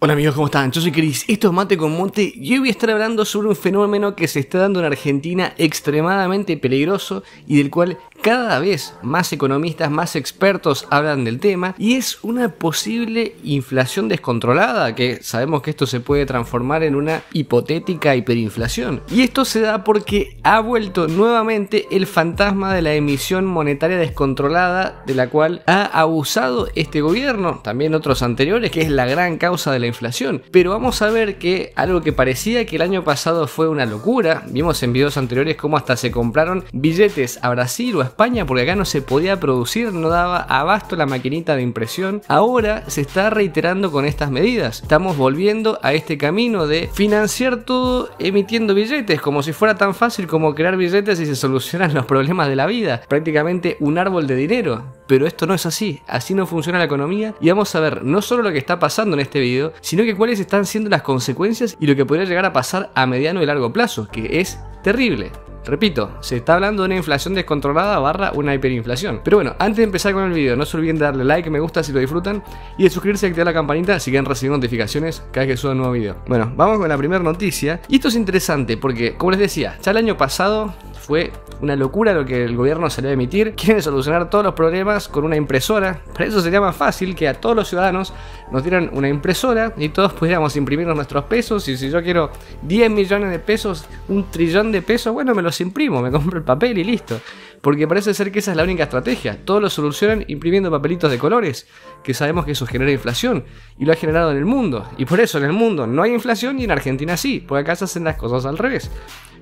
Hola amigos, ¿cómo están? Yo soy Chris, esto es Mate con Monte y hoy voy a estar hablando sobre un fenómeno que se está dando en Argentina extremadamente peligroso y del cual cada vez más economistas, más expertos hablan del tema, y es una posible inflación descontrolada, que sabemos que esto se puede transformar en una hipotética hiperinflación. Y esto se da porque ha vuelto nuevamente el fantasma de la emisión monetaria descontrolada, de la cual ha abusado este gobierno, también otros anteriores, que es la gran causa de la inflación. Pero vamos a ver que algo que parecía que el año pasado fue una locura, vimos en videos anteriores cómo hasta se compraron billetes a Brasil o a España porque acá no se podía producir, no daba abasto la maquinita de impresión. Ahora se está reiterando con estas medidas. Estamos volviendo a este camino de financiar todo emitiendo billetes, como si fuera tan fácil como crear billetes y se solucionan los problemas de la vida. Prácticamente un árbol de dinero. Pero esto no es así, así no funciona la economía, y vamos a ver no solo lo que está pasando en este video, sino que cuáles están siendo las consecuencias y lo que podría llegar a pasar a mediano y largo plazo, que es terrible. Repito, se está hablando de una inflación descontrolada / una hiperinflación. Pero bueno, antes de empezar con el video, no se olviden de darle like, me gusta si lo disfrutan, y de suscribirse y activar la campanita si quieren recibir notificaciones cada vez que suba un nuevo video. Bueno, vamos con la primera noticia. Y esto es interesante porque, como les decía, ya el año pasado fue una locura lo que el gobierno salió a emitir. Quieren solucionar todos los problemas con una impresora. Para eso sería más fácil que a todos los ciudadanos nos dieran una impresora y todos pudiéramos imprimirnos nuestros pesos. Y si yo quiero 10 millones de pesos, 1 trillón de pesos, bueno, me los imprimo, me compro el papel y listo. Porque parece ser que esa es la única estrategia. Todos lo solucionan imprimiendo papelitos de colores, que sabemos que eso genera inflación y lo ha generado en el mundo. Y por eso en el mundo no hay inflación y en Argentina sí, porque acá se hacen las cosas al revés.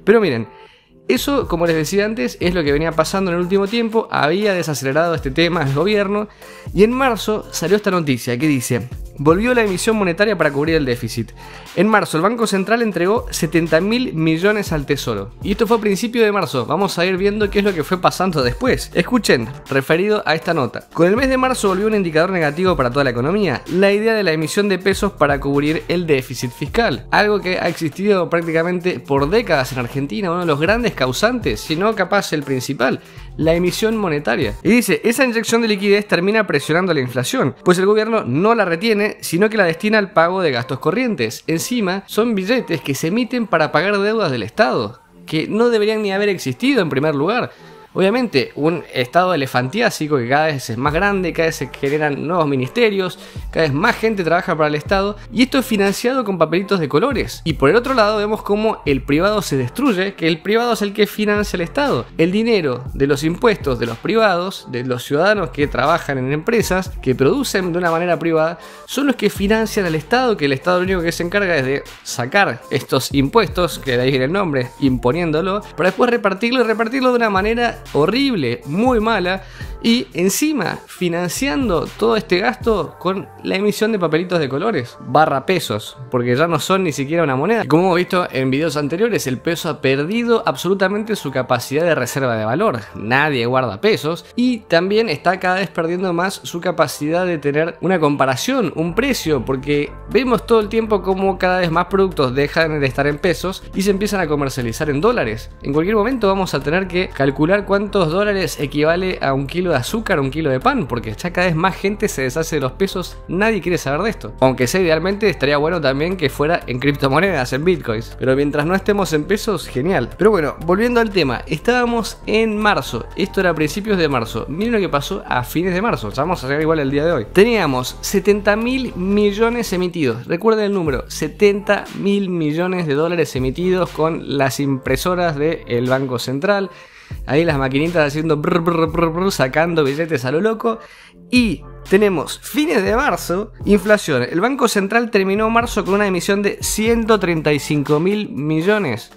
Pero miren, eso, como les decía antes, es lo que venía pasando en el último tiempo. Había desacelerado este tema el gobierno y en marzo salió esta noticia que dice: volvió la emisión monetaria para cubrir el déficit. En marzo el Banco Central entregó 70.000 millones al Tesoro. Y esto fue a principio de marzo. Vamos a ir viendo qué es lo que fue pasando después. Escuchen, referido a esta nota. Con el mes de marzo volvió un indicador negativo para toda la economía: la idea de la emisión de pesos para cubrir el déficit fiscal. Algo que ha existido prácticamente por décadas en Argentina, uno de los grandes causantes, si no capaz el principal, la emisión monetaria. Y dice, esa inyección de liquidez termina presionando la inflación, pues el gobierno no la retiene, sino que la destina al pago de gastos corrientes. Encima, son billetes que se emiten para pagar deudas del Estado, que no deberían ni haber existido en primer lugar. Obviamente, un estado elefantiásico que cada vez es más grande, cada vez se generan nuevos ministerios, cada vez más gente trabaja para el Estado, y esto es financiado con papelitos de colores. Y por el otro lado vemos cómo el privado se destruye, que el privado es el que financia al Estado. El dinero de los impuestos de los privados, de los ciudadanos que trabajan en empresas, que producen de una manera privada, son los que financian al Estado, que el Estado lo único que se encarga es de sacar estos impuestos, que de ahí viene el nombre, imponiéndolo, para después repartirlo de una manera horrible, muy mala, y encima financiando todo este gasto con la emisión de papelitos de colores / pesos, porque ya no son ni siquiera una moneda. Como hemos visto en videos anteriores, el peso ha perdido absolutamente su capacidad de reserva de valor. Nadie guarda pesos, y también está cada vez perdiendo más su capacidad de tener una comparación, un precio, porque vemos todo el tiempo como cada vez más productos dejan de estar en pesos y se empiezan a comercializar en dólares. En cualquier momento vamos a tener que calcular cuántos dólares equivale a un kilo de azúcar, un kilo de pan, porque ya cada vez más gente se deshace de los pesos. Nadie quiere saber de esto, aunque sea idealmente estaría bueno también que fuera en criptomonedas, en bitcoins, pero mientras no estemos en pesos, genial. Pero bueno, volviendo al tema, estábamos en marzo, esto era a principios de marzo, miren lo que pasó a fines de marzo, ya vamos a llegar igual el día de hoy. Teníamos 70.000 millones emitidos, recuerden el número, 70.000 millones de dólares emitidos con las impresoras del Banco Central. Ahí las maquinitas haciendo sacando billetes a lo loco. Y tenemos fines de marzo, inflación. El Banco Central terminó marzo con una emisión de 135.000 millones.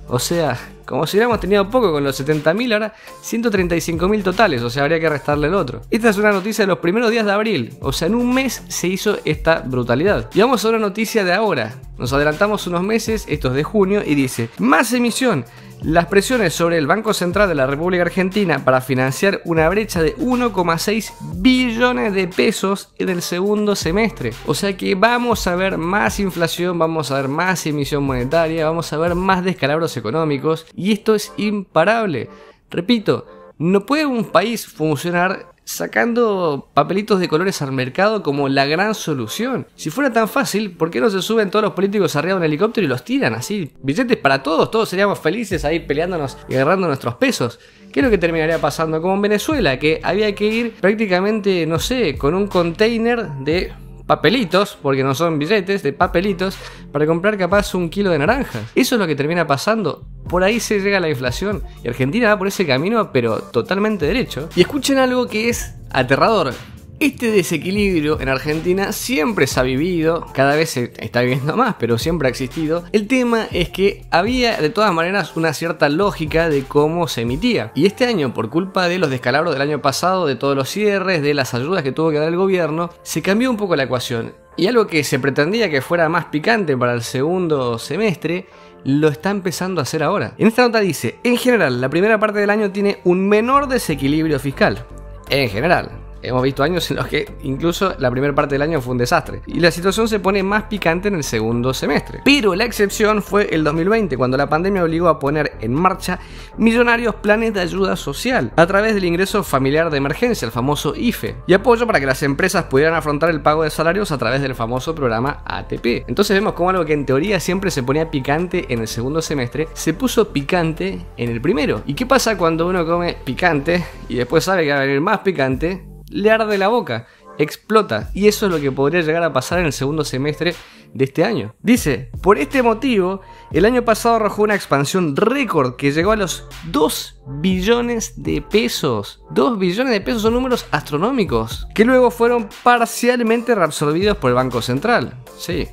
O sea, como si hubiéramos tenido poco con los 70.000, ahora 135.000 totales, o sea, habría que restarle el otro. Esta es una noticia de los primeros días de abril, o sea, en un mes se hizo esta brutalidad. Y vamos a una noticia de ahora, nos adelantamos unos meses, esto es de junio, y dice, más emisión. Las presiones sobre el Banco Central de la República Argentina para financiar una brecha de 1,6 billones de pesos en el segundo semestre. O sea que vamos a ver más inflación, vamos a ver más emisión monetaria, vamos a ver más descalabros económicos, y esto es imparable. Repito, no puede un país funcionar sacando papelitos de colores al mercado como la gran solución. Si fuera tan fácil, ¿por qué no se suben todos los políticos arriba de un helicóptero y los tiran así? Billetes para todos, todos seríamos felices ahí peleándonos y agarrando nuestros pesos. ¿Qué es lo que terminaría pasando? Como en Venezuela, que había que ir prácticamente, no sé, con un container de papelitos, porque no son billetes, de papelitos, para comprar capaz 1 kilo de naranjas. Eso es lo que termina pasando. Por ahí se llega a la inflación. Y Argentina va por ese camino, pero totalmente derecho. Y escuchen algo que es aterrador. Este desequilibrio en Argentina siempre se ha vivido, cada vez se está viviendo más, pero siempre ha existido. El tema es que había de todas maneras una cierta lógica de cómo se emitía. Y este año, por culpa de los descalabros del año pasado, de todos los cierres, de las ayudas que tuvo que dar el gobierno, se cambió un poco la ecuación. Y algo que se pretendía que fuera más picante para el segundo semestre, lo está empezando a hacer ahora. En esta nota dice, en general, la primera parte del año tiene un menor desequilibrio fiscal. En general. Hemos visto años en los que incluso la primera parte del año fue un desastre. Y la situación se pone más picante en el segundo semestre. Pero la excepción fue el 2020, cuando la pandemia obligó a poner en marcha millonarios planes de ayuda social a través del ingreso familiar de emergencia, el famoso IFE, y apoyo para que las empresas pudieran afrontar el pago de salarios a través del famoso programa ATP. Entonces vemos como algo que en teoría siempre se ponía picante en el segundo semestre, se puso picante en el primero. ¿Y qué pasa cuando uno come picante y después sabe que va a venir más picante? Le arde la boca, explota, y eso es lo que podría llegar a pasar en el segundo semestre de este año. Dice, por este motivo, el año pasado arrojó una expansión récord que llegó a los 2 billones de pesos. 2 billones de pesos son números astronómicos, que luego fueron parcialmente reabsorbidos por el Banco Central. Sí,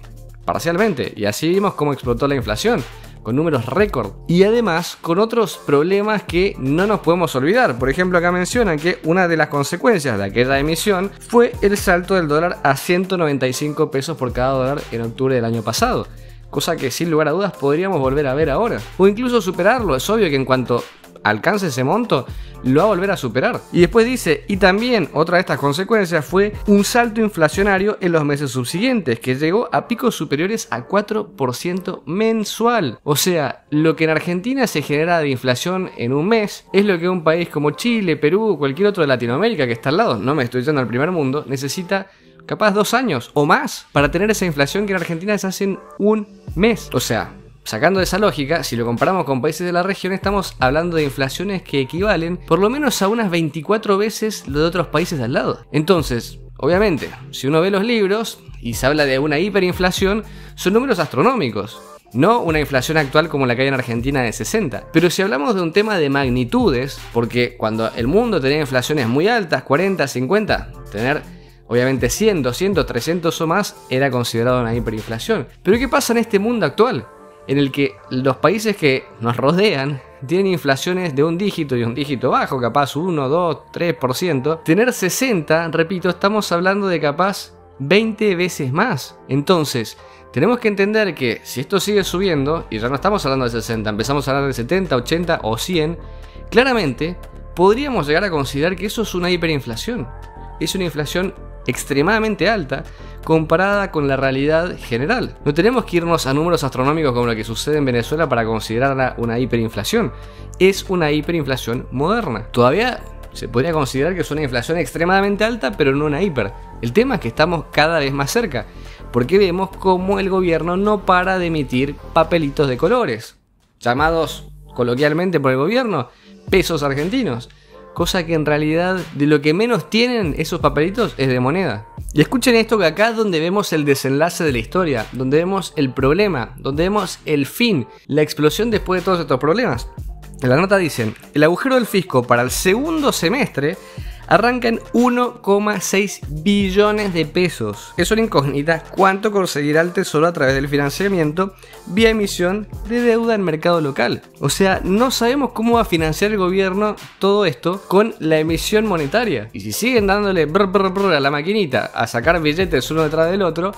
parcialmente, y así vimos cómo explotó la inflación, con números récord, y además con otros problemas que no nos podemos olvidar. Por ejemplo, acá mencionan que una de las consecuencias de aquella emisión fue el salto del dólar a 195 pesos por cada dólar en octubre del año pasado, cosa que sin lugar a dudas podríamos volver a ver ahora, o incluso superarlo. Es obvio que en cuanto alcance ese monto, lo va a volver a superar. Y después dice, y también otra de estas consecuencias fue un salto inflacionario en los meses subsiguientes, que llegó a picos superiores a 4% mensual. O sea, lo que en Argentina se genera de inflación en un mes, es lo que un país como Chile, Perú, cualquier otro de Latinoamérica que está al lado, no me estoy yendo al primer mundo, necesita capaz 2 años o más para tener esa inflación que en Argentina se hace en un mes. O sea, sacando de esa lógica, si lo comparamos con países de la región, estamos hablando de inflaciones que equivalen por lo menos a unas 24 veces lo de otros países de al lado. Entonces, obviamente, si uno ve los libros y se habla de una hiperinflación, son números astronómicos. No una inflación actual como la que hay en Argentina de 60. Pero si hablamos de un tema de magnitudes, porque cuando el mundo tenía inflaciones muy altas, 40, 50, tener obviamente 100, 200, 300 o más era considerado una hiperinflación. Pero ¿qué pasa en este mundo actual? En el que los países que nos rodean tienen inflaciones de un dígito y un dígito bajo, capaz 1, 2, 3%. Tener 60, repito, estamos hablando de capaz 20 veces más. Entonces, tenemos que entender que si esto sigue subiendo, y ya no estamos hablando de 60, empezamos a hablar de 70, 80 o 100, claramente podríamos llegar a considerar que eso es una hiperinflación. Es una inflación extremadamente alta comparada con la realidad general. No tenemos que irnos a números astronómicos como lo que sucede en Venezuela para considerarla una hiperinflación. Es una hiperinflación moderna. Todavía se podría considerar que es una inflación extremadamente alta, pero no una hiper. El tema es que estamos cada vez más cerca, porque vemos cómo el gobierno no para de emitir papelitos de colores, llamados coloquialmente por el gobierno pesos argentinos. Cosa que en realidad de lo que menos tienen esos papelitos es de moneda. Y escuchen esto, que acá es donde vemos el desenlace de la historia, donde vemos el problema, donde vemos el fin, la explosión después de todos estos problemas. En la nota dicen, el agujero del fisco para el segundo semestre arranca en 1,6 billones de pesos. Es una incógnita cuánto conseguirá el Tesoro a través del financiamiento vía emisión de deuda en mercado local. O sea, no sabemos cómo va a financiar el gobierno todo esto con la emisión monetaria. Y si siguen dándole a la maquinita a sacar billetes uno detrás del otro,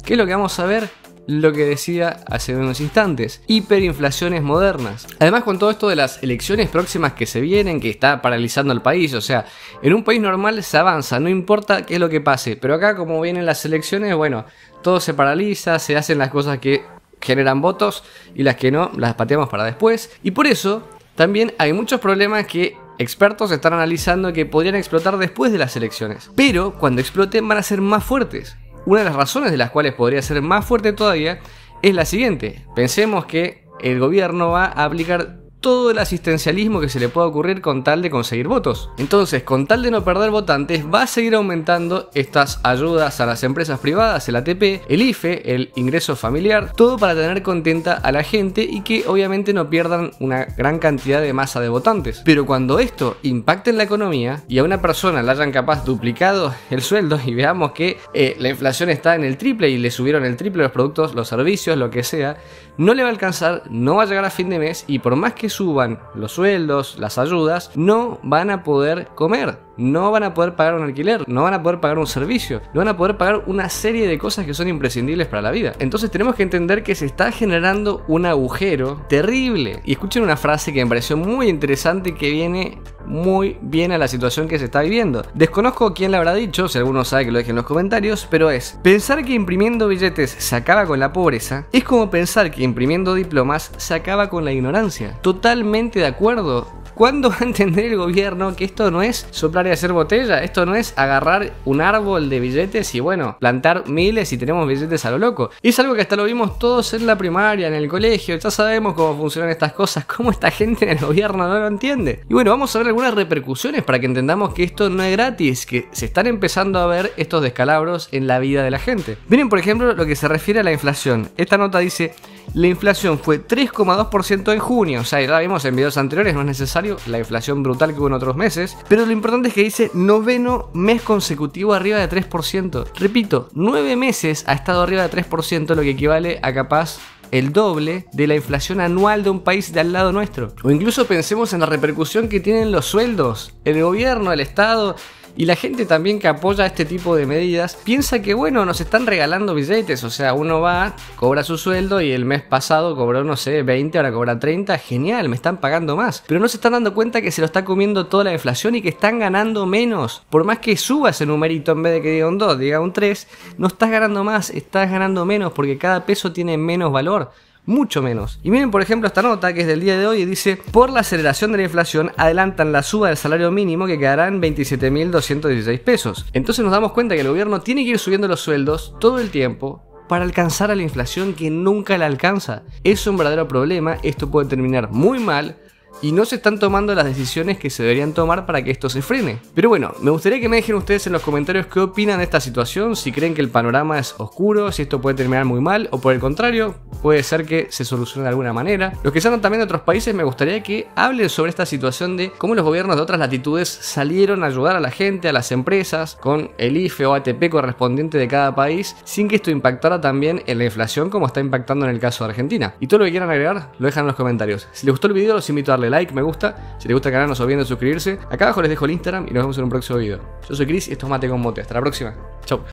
¿qué es lo que vamos a ver? Lo que decía hace unos instantes, hiperinflaciones modernas. Además, con todo esto de las elecciones próximas que se vienen, que está paralizando al país, o sea, en un país normal se avanza, no importa qué es lo que pase, pero acá como vienen las elecciones, bueno, todo se paraliza, se hacen las cosas que generan votos y las que no, las pateamos para después. Y por eso también hay muchos problemas que expertos están analizando que podrían explotar después de las elecciones. Pero cuando exploten van a ser más fuertes. Una de las razones de las cuales podría ser más fuerte todavía es la siguiente. Pensemos que el gobierno va a aplicar todo el asistencialismo que se le pueda ocurrir con tal de conseguir votos. Entonces, con tal de no perder votantes, va a seguir aumentando estas ayudas a las empresas privadas, el ATP, el IFE, el ingreso familiar, todo para tener contenta a la gente y que obviamente no pierdan una gran cantidad de masa de votantes. Pero cuando esto impacte en la economía y a una persona le hayan capaz duplicado el sueldo y veamos que la inflación está en el triple y le subieron el triple los productos, los servicios, lo que sea, no le va a alcanzar, no va a llegar a fin de mes y por más que suban los sueldos, las ayudas, no van a poder comer, no van a poder pagar un alquiler, no van a poder pagar un servicio, no van a poder pagar una serie de cosas que son imprescindibles para la vida. Entonces tenemos que entender que se está generando un agujero terrible. Y escuchen una frase que me pareció muy interesante que viene muy bien a la situación que se está viviendo. Desconozco quién la habrá dicho, si alguno sabe que lo deje en los comentarios, pero es: pensar que imprimiendo billetes se acaba con la pobreza es como pensar que imprimiendo diplomas se acaba con la ignorancia. Totalmente de acuerdo. ¿Cuándo va a entender el gobierno que esto no es soplar y hacer botella? Esto no es agarrar un árbol de billetes y bueno, plantar miles y tenemos billetes a lo loco. Es algo que hasta lo vimos todos en la primaria, en el colegio, ya sabemos cómo funcionan estas cosas, cómo esta gente en el gobierno no lo entiende. Y bueno, vamos a ver algunas repercusiones para que entendamos que esto no es gratis, que se están empezando a ver estos descalabros en la vida de la gente. Miren por ejemplo lo que se refiere a la inflación. Esta nota dice: la inflación fue 3,2% en junio, o sea, ya vimos en videos anteriores, no es necesario la inflación brutal que hubo en otros meses, pero lo importante es que dice 9º mes consecutivo arriba de 3%. Repito, 9 meses ha estado arriba de 3%, lo que equivale a capaz el doble de la inflación anual de un país de al lado nuestro. O incluso pensemos en la repercusión que tienen los sueldos, el gobierno, el Estado. Y la gente también que apoya este tipo de medidas piensa que bueno, nos están regalando billetes, o sea, uno va, cobra su sueldo y el mes pasado cobró, no sé, 20, ahora cobra 30, genial, me están pagando más. Pero no se están dando cuenta que se lo está comiendo toda la inflación y que están ganando menos. Por más que suba ese numerito, en vez de que diga un 2, diga un 3, no estás ganando más, estás ganando menos porque cada peso tiene menos valor. Mucho menos. Y miren por ejemplo esta nota que es del día de hoy y dice: por la aceleración de la inflación adelantan la suba del salario mínimo que quedará en 27.216 pesos. Entonces nos damos cuenta que el gobierno tiene que ir subiendo los sueldos todo el tiempo para alcanzar a la inflación que nunca la alcanza. Es un verdadero problema, esto puede terminar muy mal y no se están tomando las decisiones que se deberían tomar para que esto se frene. Pero bueno, me gustaría que me dejen ustedes en los comentarios qué opinan de esta situación, si creen que el panorama es oscuro, si esto puede terminar muy mal o por el contrario, puede ser que se solucione de alguna manera. Los que sean también de otros países me gustaría que hablen sobre esta situación de cómo los gobiernos de otras latitudes salieron a ayudar a la gente, a las empresas, con el IFE o ATP correspondiente de cada país, sin que esto impactara también en la inflación como está impactando en el caso de Argentina. Y todo lo que quieran agregar lo dejan en los comentarios. Si les gustó el video los invito a darle like, me gusta. Si les gusta el canal no se olviden de suscribirse. Acá abajo les dejo el Instagram y nos vemos en un próximo video. Yo soy Chris y esto es Mate con Mote. Hasta la próxima. Chau.